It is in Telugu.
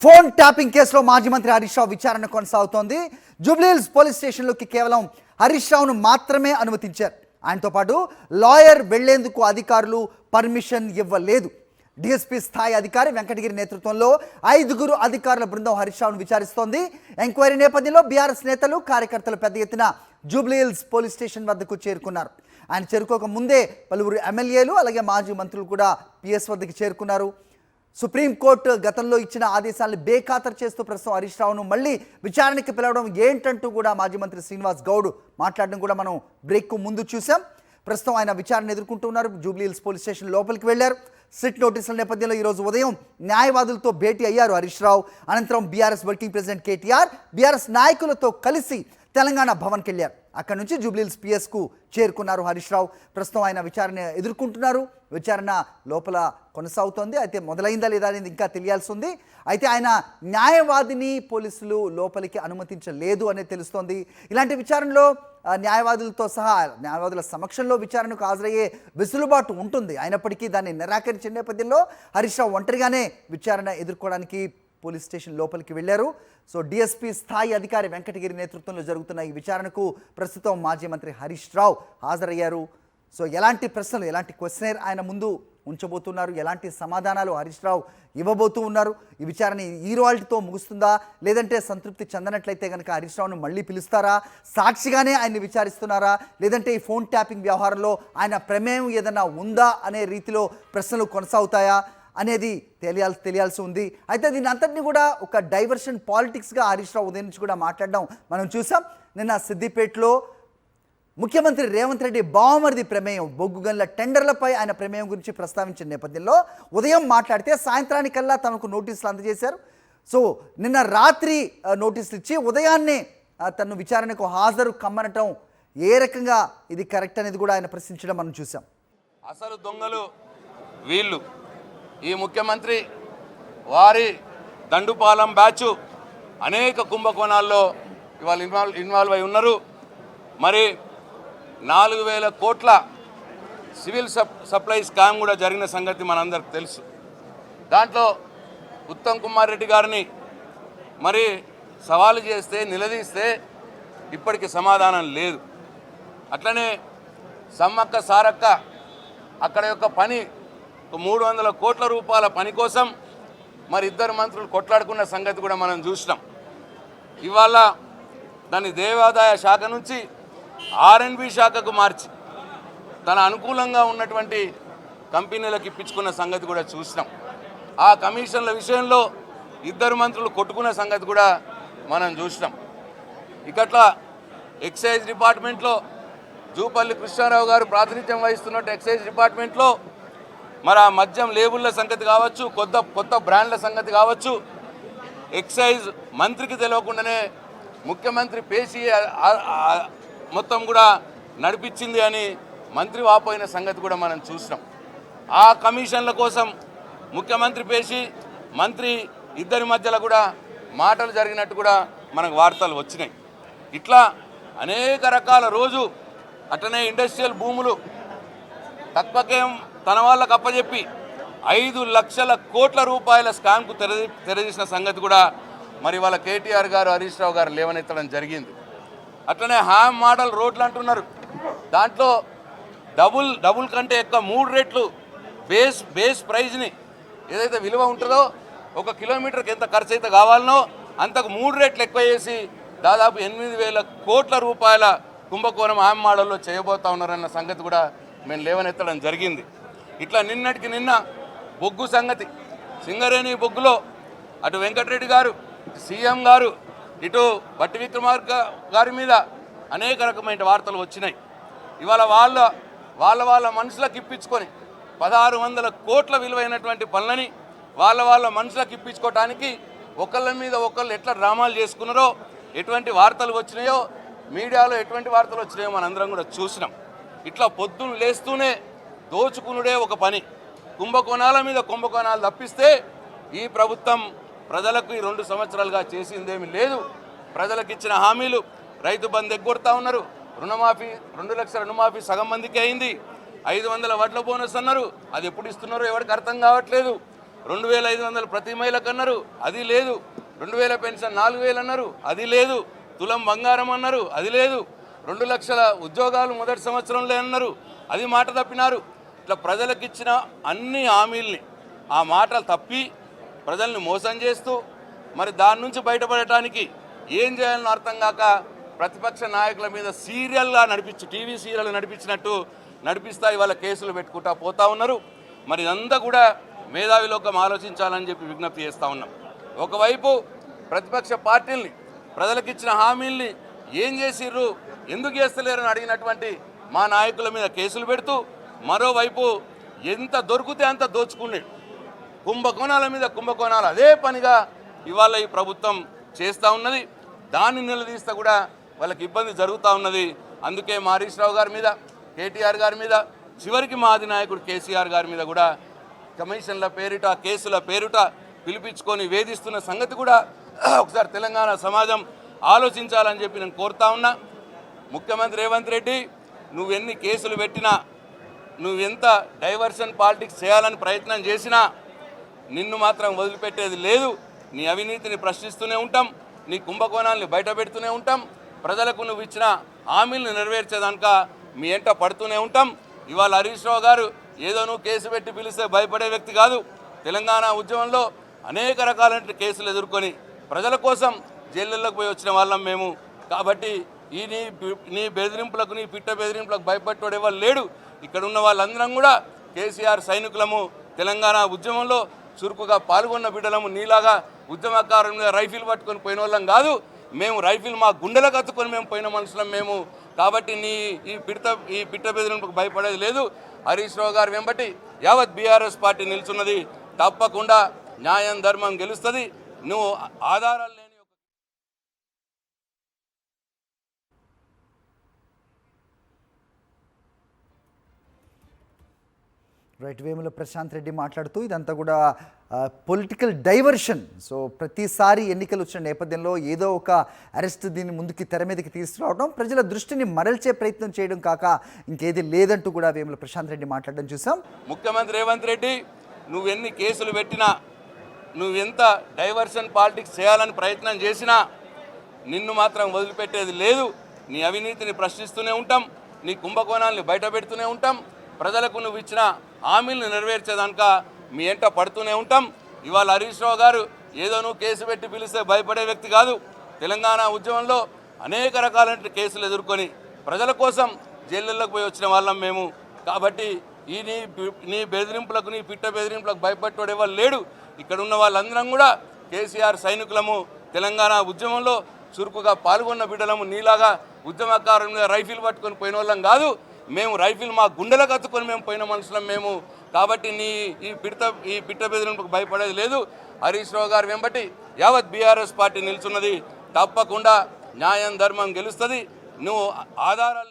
ఫోన్ ట్యాపింగ్ కేసులో మాజీ మంత్రి హరీష్ రావు విచారణ కొనసాగుతోంది. జూబ్లీహిల్స్ పోలీస్ స్టేషన్లోకి కేవలం హరీష్ రావును మాత్రమే అనుమతించారు. ఆయనతో పాటు లాయర్ వెళ్లేందుకు అధికారులు పర్మిషన్ ఇవ్వలేదు. డీఎస్పీ స్థాయి అధికారి వెంకటగిరి నేతృత్వంలో 5 అధికారుల బృందం హరీష్ రావును విచారిస్తోంది. ఎంక్వైరీ నేపథ్యంలో బీఆర్ఎస్ నేతలు కార్యకర్తలు పెద్ద ఎత్తున జూబ్లీహిల్స్ పోలీస్ స్టేషన్ వద్దకు చేరుకున్నారు. ఆయన చేరుకోక ముందే పలువురు ఎమ్మెల్యేలు అలాగే మాజీ మంత్రులు కూడా పిఎస్ వద్దకు చేరుకున్నారు. సుప్రీంకోర్టు గతంలో ఇచ్చిన ఆదేశాలను బేఖాతరు చేస్తూ ప్రస్తుతం హరీష్ రావును మళ్ళీ విచారణకి పిలవడం ఏంటంటూ కూడా మాజీ మంత్రి శ్రీనివాస్ గౌడ్ మాట్లాడడం కూడా మనం బ్రేక్కు ముందు చూసాం. ప్రస్తుతం ఆయన విచారణ ఎదుర్కొంటున్నారు. జూబ్లీహిల్స్ పోలీస్ స్టేషన్ లోపలికి వెళ్లారు. సిట్ నోటీసుల నేపథ్యంలో ఈరోజు ఉదయం న్యాయవాదులతో భేటీ అయ్యారు హరీష్ రావు. అనంతరం BRS working president KTR BRS నాయకులతో కలిసి తెలంగాణ భవన్కి వెళ్ళారు. అక్కడ నుంచి జూబ్లీహిల్స్ పిఎస్కు చేరుకున్నారు హరీష్ రావు. ప్రస్తుతం ఆయన విచారణ ఎదుర్కొంటున్నారు. విచారణ లోపల కొనసాగుతోంది. అయితే మొదలైందా లేదా అనేది ఇంకా తెలియాల్సి ఉంది. అయితే ఆయన న్యాయవాదిని పోలీసులు లోపలికి అనుమతించలేదు అనేది తెలుస్తోంది. ఇలాంటి విచారణలో న్యాయవాదులతో సహా న్యాయవాదుల సమక్షంలో విచారణకు హాజరయ్యే వెసులుబాటు ఉంటుంది. అయినప్పటికీ దాన్ని నిరాకరించిన నేపథ్యంలో హరీష్ రావు ఒంటరిగానే విచారణ ఎదుర్కోవడానికి పోలీస్ స్టేషన్ లోపలికి వెళ్లారు. సో డీఎస్పీ స్థాయి అధికారి వెంకటగిరి నేతృత్వంలో జరుగుతున్న ఈ విచారణకు ప్రస్తుతం మాజీ మంత్రి హరీష్ రావు హాజరయ్యారు. సో ఎలాంటి ప్రశ్నలు, ఎలాంటి క్వశ్చనర్ ఆయన ముందు ఉంచబోతున్నారు, ఎలాంటి సమాధానాలు హరీష్ రావు ఇవ్వబోతూ ఉన్నారు, ఈ విచారణ ఈ రోజుతో ముగుస్తుందా లేదంటే సంతృప్తి చెందనట్లయితే కనుక హరీష్ రావును మళ్ళీ పిలుస్తారా, సాక్షిగానే ఆయన్ని విచారిస్తున్నారా, లేదంటే ఈ ఫోన్ ట్యాపింగ్ వ్యవహారంలో ఆయన ప్రమేయం ఏదైనా ఉందా అనే రీతిలో ప్రశ్నలు కొనసాగుతాయా అనేది తెలియాల్సి ఉంది. అయితే దీని అంతటినీ కూడా ఒక డైవర్షన్ పాలిటిక్స్గా హరీష్ రావు ఉదయం నుంచి కూడా మాట్లాడడం మనం చూసాం. నిన్న సిద్దిపేటలో ముఖ్యమంత్రి రేవంత్ రెడ్డి బావమరిది ప్రమేయం, బొగ్గు గనుల టెండర్లపై ఆయన ప్రమేయం గురించి ప్రస్తావించిన నేపథ్యంలో ఉదయం మాట్లాడితే సాయంత్రానికల్లా తనకు నోటీసులు అందజేశారు. సో నిన్న రాత్రి నోటీసులు ఇచ్చి ఉదయాన్నే తను విచారణకు హాజరు కమ్మనటం ఏ రకంగా ఇది కరెక్ట్ అనేది కూడా ఆయన ప్రశ్నించడం మనం చూసాం. అసలు దొంగలు వీళ్ళు, ఈ ముఖ్యమంత్రి వారి దండుపాలెం బ్యాచు అనేక కుంభకోణాల్లో ఇవాళ ఇన్వాల్వ్ అయి ఉన్నారు. మరి 4,000 కోట్ల సివిల్ సప్లై స్కామ్ కూడా జరిగిన సంగతి మనందరికి తెలుసు. దాంట్లో ఉత్తమ్ కుమార్ రెడ్డి గారిని మరి సవాలు చేస్తే, నిలదీస్తే ఇప్పటికి సమాధానం లేదు. అట్లనే సమ్మక్క సారక్క అక్కడ యొక్క పని 300 కోట్ల రూపాయల పని కోసం మరి 2 మంత్రులు కొట్లాడుకున్న సంగతి కూడా మనం చూసినాం. ఇవాళ దాన్ని దేవాదాయ శాఖ నుంచి R&B శాఖకు మార్చి తన అనుకూలంగా ఉన్నటువంటి కంపెనీలకు ఇప్పించుకున్న సంగతి కూడా చూసినాం. ఆ కమిషన్ల విషయంలో 2 మంత్రులు కొట్టుకున్న సంగతి కూడా మనం చూసినాం. ఇకట్లా ఎక్సైజ్ డిపార్ట్మెంట్లో జూపల్లి కృష్ణారావు గారు ప్రాతినిధ్యం వహిస్తున్నట్టు ఎక్సైజ్ డిపార్ట్మెంట్లో మరి ఆ మద్యం లేబుల్ల సంగతి కావచ్చు, కొత్త బ్రాండ్ల సంగతి కావచ్చు, ఎక్సైజ్ మంత్రికి తెలియకుండానే ముఖ్యమంత్రి పేషి మొత్తం కూడా నడిపించింది అని మంత్రి వాపోయిన సంగతి కూడా మనం చూసినాం. ఆ కమిషన్ల కోసం ముఖ్యమంత్రి పేషి మంత్రి ఇద్దరి మధ్యలో కూడా మాటలు జరిగినట్టు కూడా మనకు వార్తలు వచ్చినాయి. ఇట్లా అనేక రకాల రోజు అట్లనే ఇండస్ట్రియల్ భూములు తక్కువకేం తన వాళ్ళకు అప్పచెప్పి 5 లక్షల కోట్ల రూపాయల స్కామ్కు తెరదీసిన సంగతి కూడా మరి వాళ్ళ కేటీఆర్ గారు, హరీష్ రావు గారు లేవనెత్తడం జరిగింది. అట్లనే హామ్ మోడల్ రోడ్లు అంటున్నారు. దాంట్లో డబుల్ కంటే ఎక్కువ 3 రెట్లు బేస్ ప్రైజ్ని ఏదైతే విలువ ఉంటుందో, 1 కిలోమీటర్కి ఎంత ఖర్చు అయితే కావాలనో అంతకు 3 రెట్లు ఎక్కువ చేసి దాదాపు 8,000 కోట్ల రూపాయల కుంభకోణం హామ్ మోడల్లో చేయబోతా ఉన్నారన్న సంగతి కూడా మేము లేవనెత్తడం జరిగింది. ఇట్లా నిన్నటికి నిన్న బొగ్గు సంగతి, సింగరేణి బొగ్గులో అటు వెంకటరెడ్డి గారు, సీఎం గారు, ఇటు భట్టి విక్రమార్క గారి మీద అనేక రకమైన వార్తలు వచ్చినాయి. ఇవాళ వాళ్ళ మనుషులకు ఇప్పించుకొని 1,600 కోట్ల విలువైనటువంటి పనులని వాళ్ళ మనుషులకు ఇప్పించుకోవటానికి ఒకళ్ళ మీద ఒకళ్ళు ఎట్లా డ్రామాలు చేసుకున్నారో, ఎటువంటి వార్తలు వచ్చినాయో, మీడియాలో ఎటువంటి వార్తలు వచ్చినాయో మనందరం కూడా చూసినాం. ఇట్లా పొద్దున్న లేస్తూనే దోచుకునుడే ఒక పని, కుంభకోణాల మీద కుంభకోణాలు తప్పిస్తే ఈ ప్రభుత్వం ప్రజలకు ఈ 2 సంవత్సరాలుగా చేసిందేమీ లేదు. ప్రజలకు ఇచ్చిన హామీలు రైతు బంధు ఎగ్గొడతా ఉన్నారు. రుణమాఫీ 2 లక్షల రుణమాఫీ సగం మందికి అయింది. 500 వడ్ల బోనస్ అన్నారు, అది ఎప్పుడు ఇస్తున్నారో ఎవరికి అర్థం కావట్లేదు. 2500 ప్రతి మహిళకు అన్నారు, అది లేదు. 2000 పెన్షన్ 4000 అన్నారు, అది లేదు. తులం బంగారం అన్నారు, అది లేదు. 2 లక్షల ఉద్యోగాలు మొదటి సంవత్సరంలో అన్నారు, అది మాట తప్పినారు. ఇట్లా ప్రజలకు ఇచ్చిన అన్ని హామీల్ని ఆ మాటలు తప్పి ప్రజల్ని మోసం చేస్తూ మరి దాని నుంచి బయటపడటానికి ఏం చేయాలని అర్థం కాక ప్రతిపక్ష నాయకుల మీద సీరియల్గా టీవీ సీరియల్ నడిపించినట్టు నడిపిస్తా ఇవాళ కేసులు పెట్టుకుంటా పోతా ఉన్నారు. మరి ఇదంతా కూడా మేధావి లోకం ఆలోచించాలని చెప్పి విజ్ఞప్తి చేస్తూ ఉన్నాం. ఒకవైపు ప్రతిపక్ష పార్టీల్ని ప్రజలకు ఇచ్చిన హామీల్ని ఏం చేసిర్రు, ఎందుకు చేస్తలేరని అడిగినటువంటి మా నాయకుల మీద కేసులు పెడుతూ మరోవైపు ఎంత దొరికితే అంత దోచుకునే కుంభకోణాల మీద కుంభకోణాలు అదే పనిగా ఇవాళ ఈ ప్రభుత్వం చేస్తూ ఉన్నది. దాన్ని నిలదీస్తే కూడా వాళ్ళకి ఇబ్బంది జరుగుతూ ఉన్నది. అందుకే మా హరీష్ రావు గారి మీద, కేటీఆర్ గారి మీద, చివరికి మా అధినాయకుడు కేసీఆర్ గారి మీద కూడా కమిషన్ల పేరిట కేసుల పేరిట పిలిపించుకొని వేధిస్తున్న సంగతి కూడా ఒకసారి తెలంగాణ సమాజం ఆలోచించాలని చెప్పి నేను కోరుతా ఉన్నా. ముఖ్యమంత్రి రేవంత్ రెడ్డి, నువ్వెన్ని కేసులు పెట్టినా, నువ్వెంత డైవర్షన్ పాలిటిక్స్ చేయాలని ప్రయత్నం చేసినా నిన్ను మాత్రం వదిలిపెట్టేది లేదు. నీ అవినీతిని ప్రశ్నిస్తూనే ఉంటాం, నీ కుంభకోణాలని బయట పెడుతూనే ఉంటాం, ప్రజలకు నువ్వు ఇచ్చిన హామీలను నెరవేర్చేదానిక మీ ఎంట పడుతూనే ఉంటాం. ఇవాళ హరీష్ రావు గారు ఏదో నువ్వు కేసు పెట్టి పిలిస్తే భయపడే వ్యక్తి కాదు. తెలంగాణ ఉద్యమంలో అనేక రకాలైన కేసులు ఎదుర్కొని ప్రజల కోసం జైళ్ళలోకి పోయి వచ్చిన వాళ్ళం మేము. కాబట్టి ఈ నీ బెదిరింపులకు, నీ పిట్ట బెదిరింపులకు భయపట్టోడు ఎవరు లేడు. ఇక్కడ ఉన్న వాళ్ళందరం కూడా కేసీఆర్ సైనికులము. తెలంగాణ ఉద్యమంలో చురుకుగా పాల్గొన్న బిడ్డలము. నీలాగా ఉద్యమకారుల మీద రైఫిల్ పట్టుకొని పోయిన వాళ్ళం కాదు మేము. రైఫిల్ మా గుండెలకు కత్తుకొని మేము పోయిన మనుషులం మేము. కాబట్టి నీ ఈ పిట్ట బెదిరింపులకు భయపడేది లేదు. హరీష్ రావు గారు వెంబటి యావత్ బీఆర్ఎస్ పార్టీ నిల్చున్నది. తప్పకుండా న్యాయం ధర్మం గెలుస్తుంది. నువ్వు ఆధారాలు లేని రైట్. వేముల ప్రశాంత్ రెడ్డి మాట్లాడుతూ ఇదంతా కూడా పొలిటికల్ డైవర్షన్. సో ప్రతిసారి ఎన్నికలు వచ్చిన నేపథ్యంలో ఏదో ఒక అరెస్ట్ దీన్ని ముందుకి తెర మీదకి తీసుకురావడం, ప్రజల దృష్టిని మరల్చే ప్రయత్నం చేయడం కాక ఇంకేది లేదంటూ కూడా వేముల ప్రశాంత్ రెడ్డి మాట్లాడడం చూసాం. ముఖ్యమంత్రి రేవంత్ రెడ్డి, నువ్వెన్ని కేసులు పెట్టినా, నువ్వెంత డైవర్షన్ పాలిటిక్స్ చేయాలని ప్రయత్నం చేసినా నిన్ను మాత్రం వదిలిపెట్టేది లేదు. నీ అవినీతిని ప్రశ్నిస్తూనే ఉంటాం, నీ కుంభకోణాలని బయట పెడుతూనే ఉంటాం, ప్రజలకు నువ్వు ఇచ్చిన హామీలను నెరవేర్చేదానిక మీ ఎంట పడుతూనే ఉంటాం. ఇవాళ హరీష్ రావు గారు ఏదో నువ్వు కేసు పెట్టి పిలిస్తే భయపడే వ్యక్తి కాదు. తెలంగాణ ఉద్యమంలో అనేక రకాలైన కేసులు ఎదుర్కొని ప్రజల కోసం జైళ్ళలోకి పోయి వచ్చిన వాళ్ళం మేము. కాబట్టి ఈ నీ బెదిరింపులకు, నీ పిట్ట బెదిరింపులకు భయపట్టోడు ఎవరు లేడు. ఇక్కడ ఉన్న వాళ్ళందరం కూడా కేసీఆర్ సైనికులము. తెలంగాణ ఉద్యమంలో చురుకుగా పాల్గొన్న బిడ్డలము. నీలాగా ఉద్యమకారుల మీద రైఫిల్ పట్టుకొని పోయిన వాళ్ళం కాదు మేము. రైఫిల్ మా గుండెలకు కత్తుకొని మేము పోయిన మనుషులం మేము. కాబట్టి నీ ఈ పిట్ట బెదిరింపులకు భయపడేది లేదు. హరీష్ రావు గారు వెంబటి యావత్ బీఆర్ఎస్ పార్టీ నిల్చున్నది. తప్పకుండా న్యాయం ధర్మం గెలుస్తుంది. నువ్వు ఆధారాలు